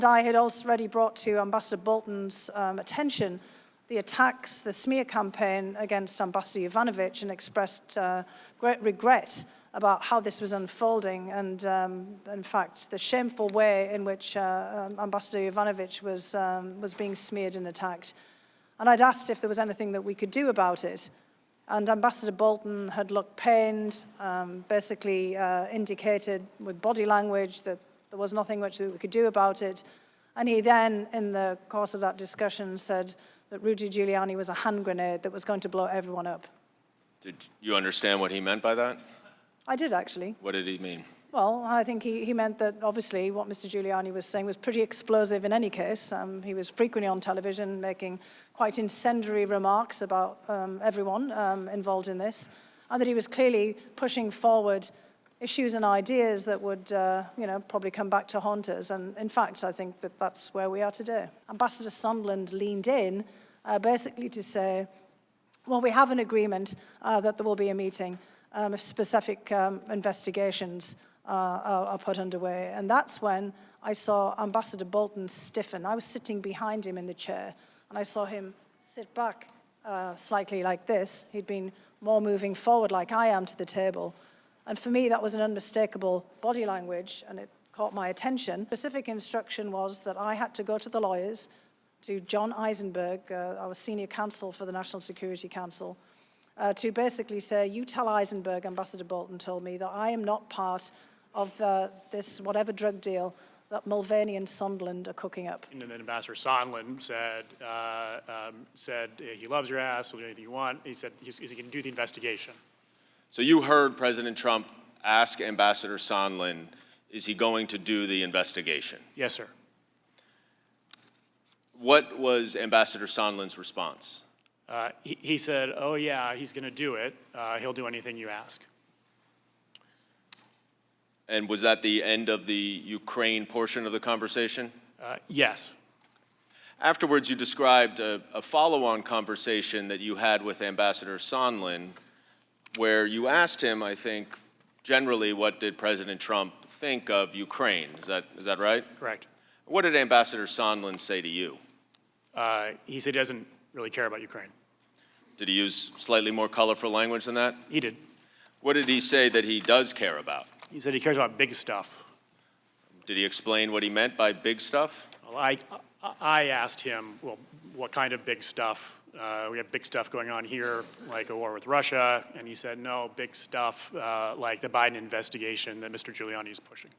I had already brought to Ambassador Bolton's attention the attacks, the smear campaign against Ambassador Yovanovitch, and expressed great regret about how this was unfolding and, in fact, the shameful way in which Ambassador Yovanovitch was being smeared and attacked. And I'd asked if there was anything that we could do about it. And Ambassador Bolton had looked pained, basically indicated with body language that there was nothing much that we could do about it. And he then, in the course of that discussion, said that Rudy Giuliani was a hand grenade that was going to blow everyone up. Did you understand what he meant by that? I did, actually. What did he mean? Well, I think he meant that, obviously, what Mr. Giuliani was saying was pretty explosive in any case. He was frequently on television making quite incendiary remarks about everyone involved in this, and that he was clearly pushing forward issues and ideas that would, probably come back to haunt us. And in fact, I think that that's where we are today. Ambassador Sondland leaned in basically to say, well, we have an agreement that there will be a meeting if specific investigations are put underway. And that's when I saw Ambassador Bolton stiffen. I was sitting behind him in the chair, and I saw him sit back slightly like this. He'd been more moving forward like I am to the table. And for me, that was an unmistakable body language, and it caught my attention. Specific instruction was that I had to go to the lawyers, to John Eisenberg, our senior counsel for the National Security Council, to basically say, you tell Eisenberg, Ambassador Bolton told me, that I am not part of this whatever drug deal that Mulvaney and Sondland are cooking up. And then Ambassador Sondland said he loves your ass, he'll do anything you want. He said he can do the investigation. So you heard President Trump ask Ambassador Sondland, is he going to do the investigation? Yes, sir. What was Ambassador Sondland's response? He said, oh yeah, he's going to do it. He'll do anything you ask. And was that the end of the Ukraine portion of the conversation? Yes. Afterwards, you described a follow-on conversation that you had with Ambassador Sondland, where you asked him, I think, generally, what did President Trump think of Ukraine? Is that right? Correct. What did Ambassador Sondland say to you? He said he doesn't really care about Ukraine. Did he use slightly more colorful language than that? He did. What did he say that he does care about? He said he cares about big stuff. Did he explain what he meant by big stuff? Well, I asked him, well, what kind of big stuff? We have big stuff going on here, like a war with Russia, and he said, no, big stuff like the Biden investigation that Mr. Giuliani is pushing.